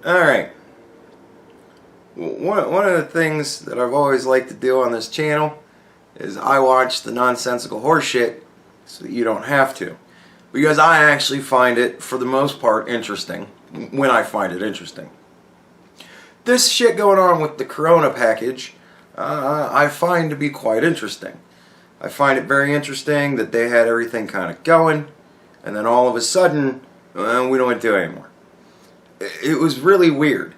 Alright. One of the things that I've always liked to do on this channel is I watch the nonsensical horseshit so that you don't have to. Because I actually find it, for the most part, interesting. When I find it interesting. This shit going on with the Corona package, I find to be quite interesting. I find it very interesting that they had everything kind of going, and then all of a sudden, we don't do it anymore. It was really weird.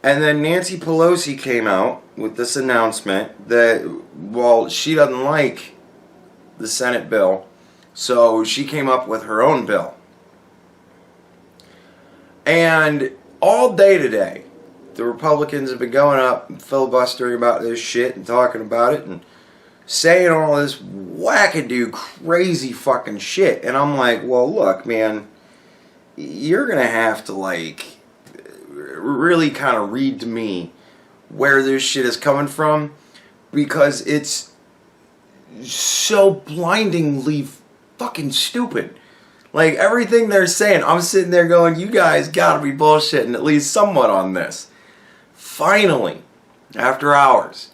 And then Nancy Pelosi came out with this announcement that, well, she doesn't like the Senate bill, so she came up with her own bill. And all day today, the Republicans have been going up and filibustering about this shit and talking about it and saying all this wackadoo crazy fucking shit. And I'm like, well, look, man, you're going to have to, like, really kind of read to me where this shit is coming from, because it's so blindingly fucking stupid. Like, everything they're saying, I'm sitting there going, you guys gotta be bullshitting at least somewhat on this. Finally, after hours,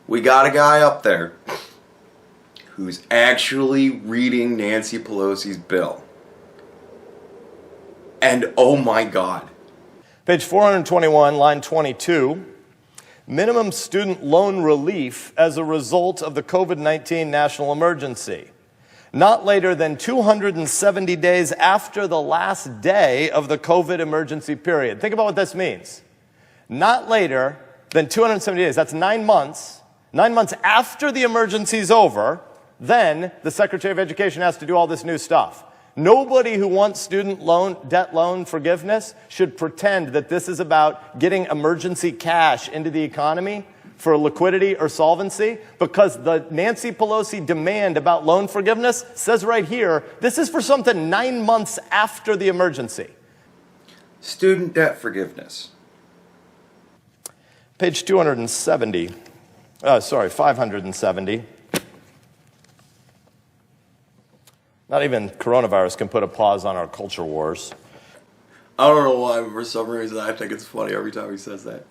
we got a guy up there who's actually reading Nancy Pelosi's bill. And oh my God. Page 421, line 22. Minimum student loan relief as a result of the COVID-19 national emergency. Not later than 270 days after the last day of the COVID emergency period. Think about what this means. Not later than 270 days. That's 9 months. 9 months after the emergency's over, then the Secretary of Education has to do all this new stuff. Nobody who wants student loan, debt loan forgiveness should pretend that this is about getting emergency cash into the economy for liquidity or solvency, because the Nancy Pelosi demand about loan forgiveness says right here, this is for something 9 months after the emergency. Student debt forgiveness. Page 570. Not even coronavirus can put a pause on our culture wars. I don't know why, but for some reason I think it's funny every time he says that.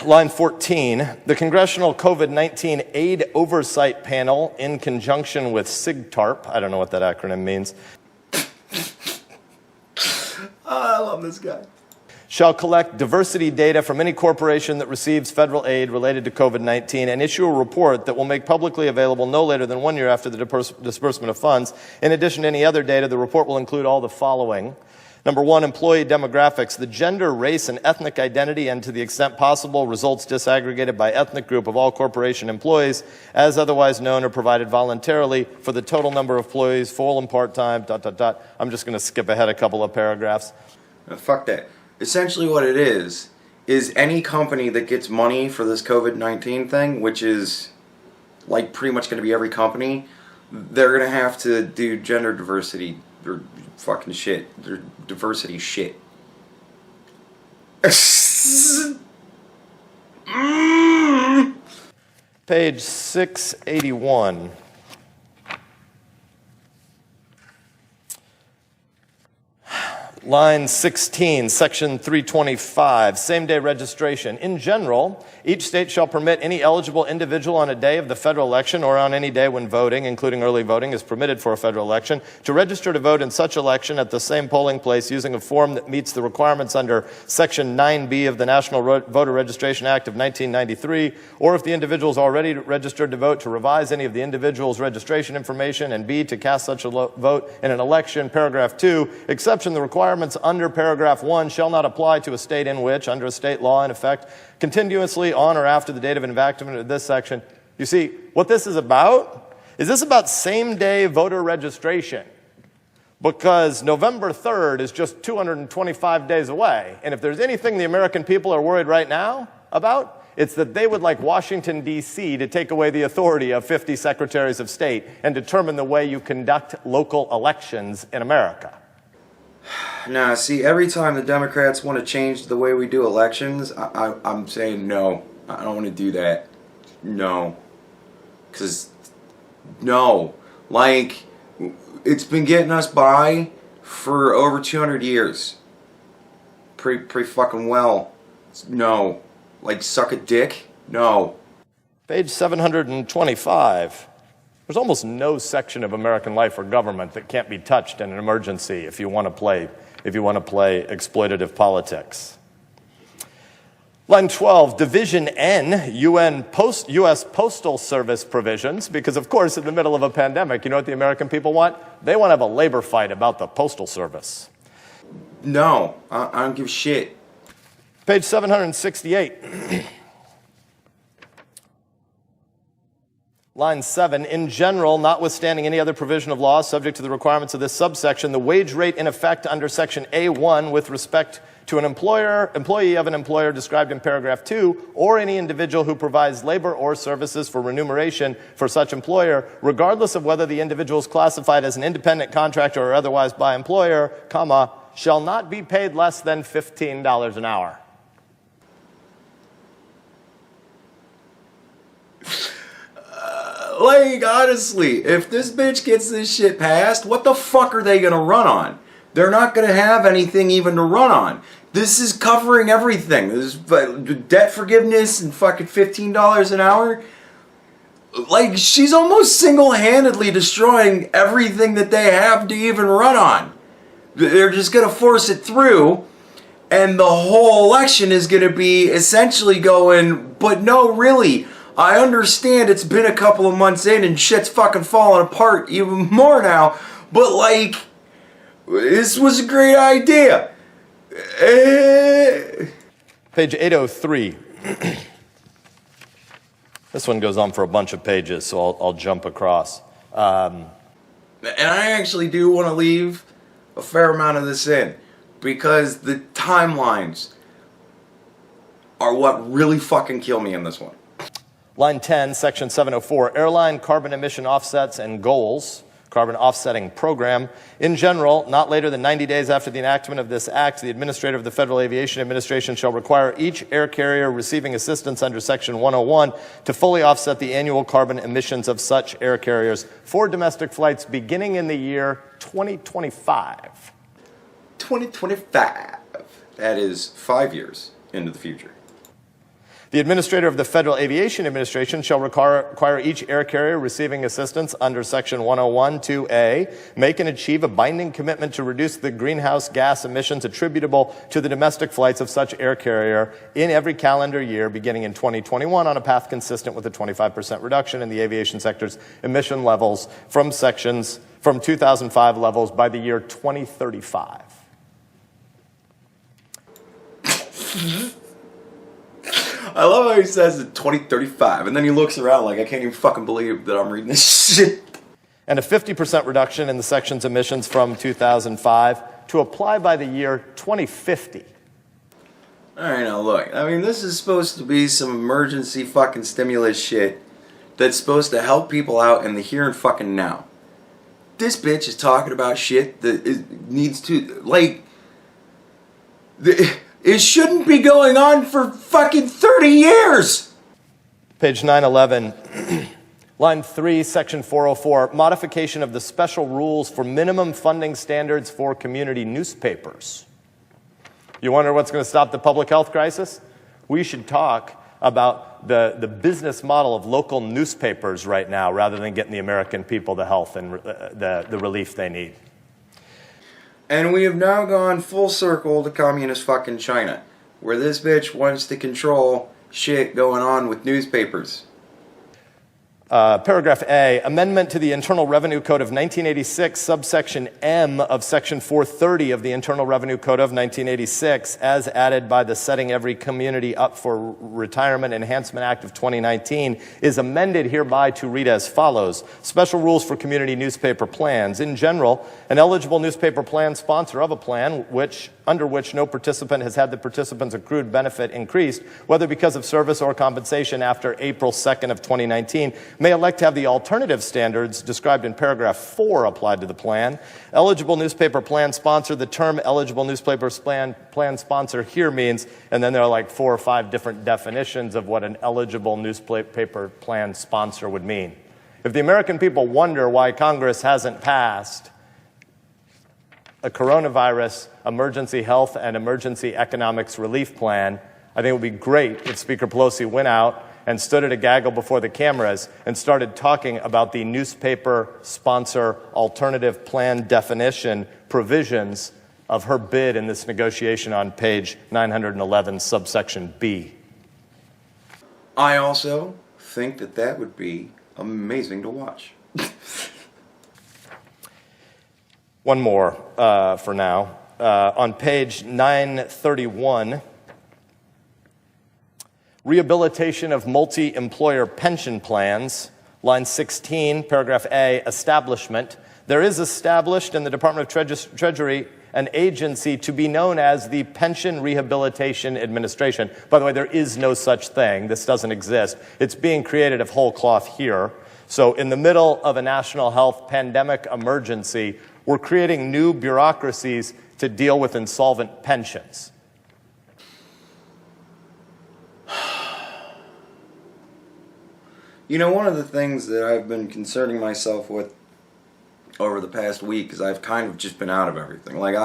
Line 14, the Congressional COVID-19 Aid Oversight Panel, in conjunction with SIGTARP, I don't know what that acronym means. I love this guy. Shall collect diversity data from any corporation that receives federal aid related to COVID-19 and issue a report that will make publicly available no later than 1 year after the disbursement of funds. In addition to any other data, the report will include all the following. Number one, employee demographics, the gender, race, and ethnic identity, and to the extent possible, results disaggregated by ethnic group of all corporation employees, as otherwise known or provided voluntarily for the total number of employees, full and part-time, ... I'm just going to skip ahead a couple of paragraphs. Fuck that. Essentially what it is any company that gets money for this COVID-19 thing, which is like pretty much going to be every company, they're going to have to do gender diversity or fucking shit. Diversity shit. Page 681. Line 16, section 325, same-day registration. In general, each state shall permit any eligible individual on a day of the federal election or on any day when voting, including early voting, is permitted for a federal election, to register to vote in such election at the same polling place using a form that meets the requirements under Section 9B of the National Voter Registration Act of 1993, or if the individual is already registered to vote, to revise any of the individual's registration information, and B, to cast such a vote in an election. Paragraph 2, exception the requirements under paragraph 1 shall not apply to a state in which, under a state law in effect, continuously on or after the date of enactment of this section. You see, what this is about same-day voter registration, because November 3rd is just 225 days away. And if there's anything the American people are worried right now about, it's that they would like Washington, D.C. to take away the authority of 50 secretaries of state and determine the way you conduct local elections in America. Nah, see, every time the Democrats want to change the way we do elections, I'm saying no. I don't want to do that. No. Because, no. Like, it's been getting us by for over 200 years. pretty fucking well. No. Like, suck a dick? No. Page 725. There's almost no section of American life or government that can't be touched in an emergency if you want to play exploitative politics. Line 12, Division N, U.S. Postal Service provisions, because of course in the middle of a pandemic, you know what the American people want? They want to have a labor fight about the Postal Service. No, I don't give a shit. Page 768. Line 7, in general, notwithstanding any other provision of law subject to the requirements of this subsection, the wage rate in effect under Section A1 with respect to an employee of an employer described in paragraph 2, or any individual who provides labor or services for remuneration for such employer, regardless of whether the individual is classified as an independent contractor or otherwise by employer, comma, shall not be paid less than $15 an hour. Like, honestly, if this bitch gets this shit passed, what the fuck are they gonna run on? They're not gonna have anything even to run on. This is covering everything. This is debt forgiveness and fucking $15 an hour. Like, she's almost single-handedly destroying everything that they have to even run on. They're just gonna force it through, and the whole election is gonna be essentially going, but no, really, I understand it's been a couple of months in and shit's fucking falling apart even more now, but like, this was a great idea. Page 803. This one goes on for a bunch of pages, so I'll jump across. And I actually do want to leave a fair amount of this in, because the timelines are what really fucking kill me in this one. Line 10, Section 704, Airline Carbon Emission Offsets and Goals, Carbon Offsetting Program. In general, not later than 90 days after the enactment of this act, the Administrator of the Federal Aviation Administration shall require each air carrier receiving assistance under Section 101 to fully offset the annual carbon emissions of such air carriers for domestic flights beginning in the year 2025. 2025. That is 5 years into the future. The Administrator of the Federal Aviation Administration shall require each air carrier receiving assistance under Section 101 to A, make and achieve a binding commitment to reduce the greenhouse gas emissions attributable to the domestic flights of such air carrier in every calendar year beginning in 2021 on a path consistent with a 25% reduction in the aviation sector's emission levels from 2005 levels by the year 2035. I love how he says it 2035, and then he looks around like, I can't even fucking believe that I'm reading this shit. And a 50% reduction in the section's emissions from 2005 to apply by the year 2050. All right, now look, I mean, this is supposed to be some emergency fucking stimulus shit that's supposed to help people out in the here and fucking now. This bitch is talking about shit that needs to, like, it shouldn't be going on for fucking 30 years. Page 911, line 3, section 404, modification of the special rules for minimum funding standards for community newspapers. You wonder what's going to stop the public health crisis? We should talk about the business model of local newspapers right now rather than getting the American people the health and the relief they need. And we have now gone full circle to communist fucking China, where this bitch wants to control shit going on with newspapers. Paragraph A, amendment to the Internal Revenue Code of 1986, subsection M of Section 430 of the Internal Revenue Code of 1986, as added by the Setting Every Community Up for Retirement Enhancement Act of 2019, is amended hereby to read as follows. Special rules for community newspaper plans. In general, an eligible newspaper plan sponsor of a plan under which no participant has had the participant's accrued benefit increased, whether because of service or compensation after April 2nd of 2019, may elect to have the alternative standards described in paragraph 4 applied to the plan. Eligible newspaper plan sponsor, the term eligible newspaper plan sponsor here means, and then there are like 4 or 5 different definitions of what an eligible newspaper plan sponsor would mean. If the American people wonder why Congress hasn't passed a coronavirus emergency health and emergency economics relief plan. I think it would be great if Speaker Pelosi went out and stood at a gaggle before the cameras and started talking about the newspaper sponsor alternative plan definition provisions of her bid in this negotiation on page 911, subsection B. I also think that that would be amazing to watch. One more for now. On page 931, rehabilitation of multi-employer pension plans, line 16, paragraph A, establishment. There is established in the Department of Treasury an agency to be known as the Pension Rehabilitation Administration. By the way, there is no such thing. This doesn't exist. It's being created of whole cloth here. So in the middle of a national health pandemic emergency, we're creating new bureaucracies to deal with insolvent pensions. You know, one of the things that I've been concerning myself with over the past week is I've kind of just been out of everything. Like,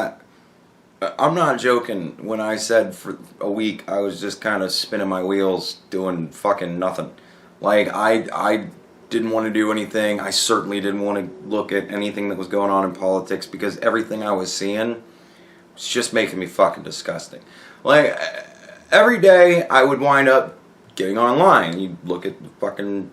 I'm not joking when I said for a week I was just kind of spinning my wheels doing fucking nothing. Like, I didn't want to do anything. I certainly didn't want to look at anything that was going on in politics because everything I was seeing was just making me fucking disgusting. Like, every day I would wind up getting online. You look at the fucking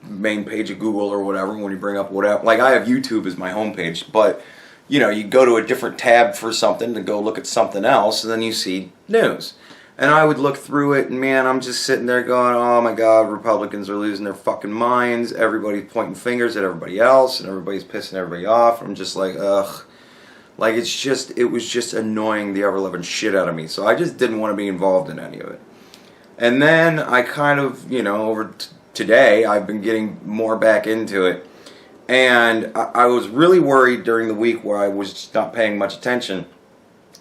main page of Google or whatever when you bring up whatever. Like, I have YouTube as my homepage, but you know, you go to a different tab for something to go look at something else, and then you see news. And I would look through it, and man, I'm just sitting there going, oh my God, Republicans are losing their fucking minds. Everybody's pointing fingers at everybody else, and everybody's pissing everybody off. I'm just like, ugh. Like, it was just annoying the ever-living shit out of me. So I just didn't want to be involved in any of it. And then I kind of, you know, over today, I've been getting more back into it. And I was really worried during the week where I was just not paying much attention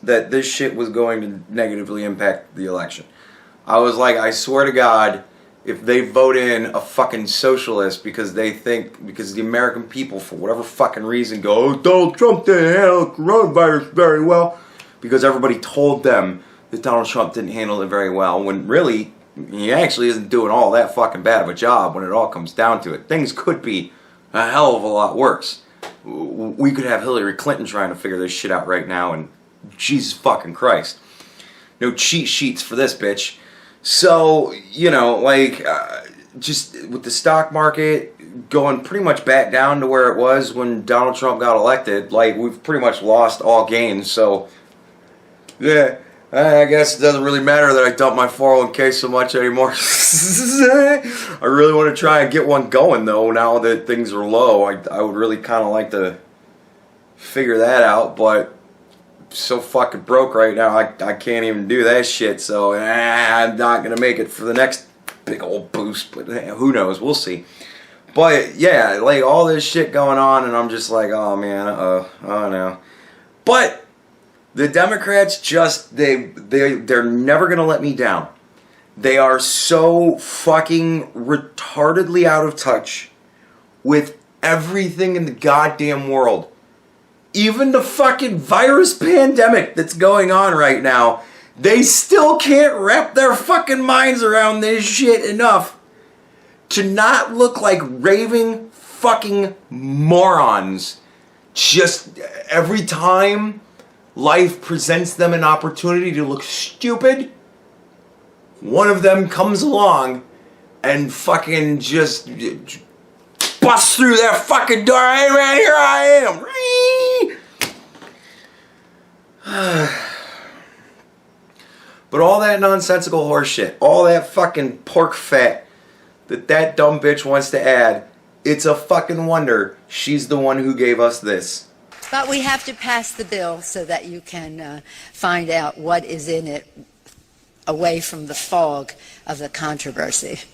that this shit was going to negatively impact the election. I was like, I swear to God, if they vote in a fucking socialist because they think, because the American people, for whatever fucking reason, go, oh, Donald Trump didn't handle coronavirus very well, because everybody told them that Donald Trump didn't handle it very well, when really, he actually isn't doing all that fucking bad of a job when it all comes down to it. Things could be a hell of a lot worse. We could have Hillary Clinton trying to figure this shit out right now, and Jesus fucking Christ. No cheat sheets for this bitch. So, you know, like, just with the stock market going pretty much back down to where it was when Donald Trump got elected, like, we've pretty much lost all gains. So, yeah, I guess it doesn't really matter that I dump my 401k so much anymore. I really want to try and get one going, though, now that things are low. I would really kind of like to figure that out, but so fucking broke right now, I can't even do that shit, so I'm not going to make it for the next big old boost, but who knows, we'll see. But yeah, like, all this shit going on, and I'm just like, oh man, oh no. But the Democrats just, they're never going to let me down. They are so fucking retardedly out of touch with everything in the goddamn world. Even the fucking virus pandemic that's going on right now, they still can't wrap their fucking minds around this shit enough to not look like raving fucking morons. Just every time life presents them an opportunity to look stupid, one of them comes along and fucking just busts through that fucking door. Hey man, here I am. But all that nonsensical horse shit, all that fucking pork fat that dumb bitch wants to add, it's a fucking wonder she's the one who gave us this. But we have to pass the bill so that you can find out what is in it away from the fog of the controversy.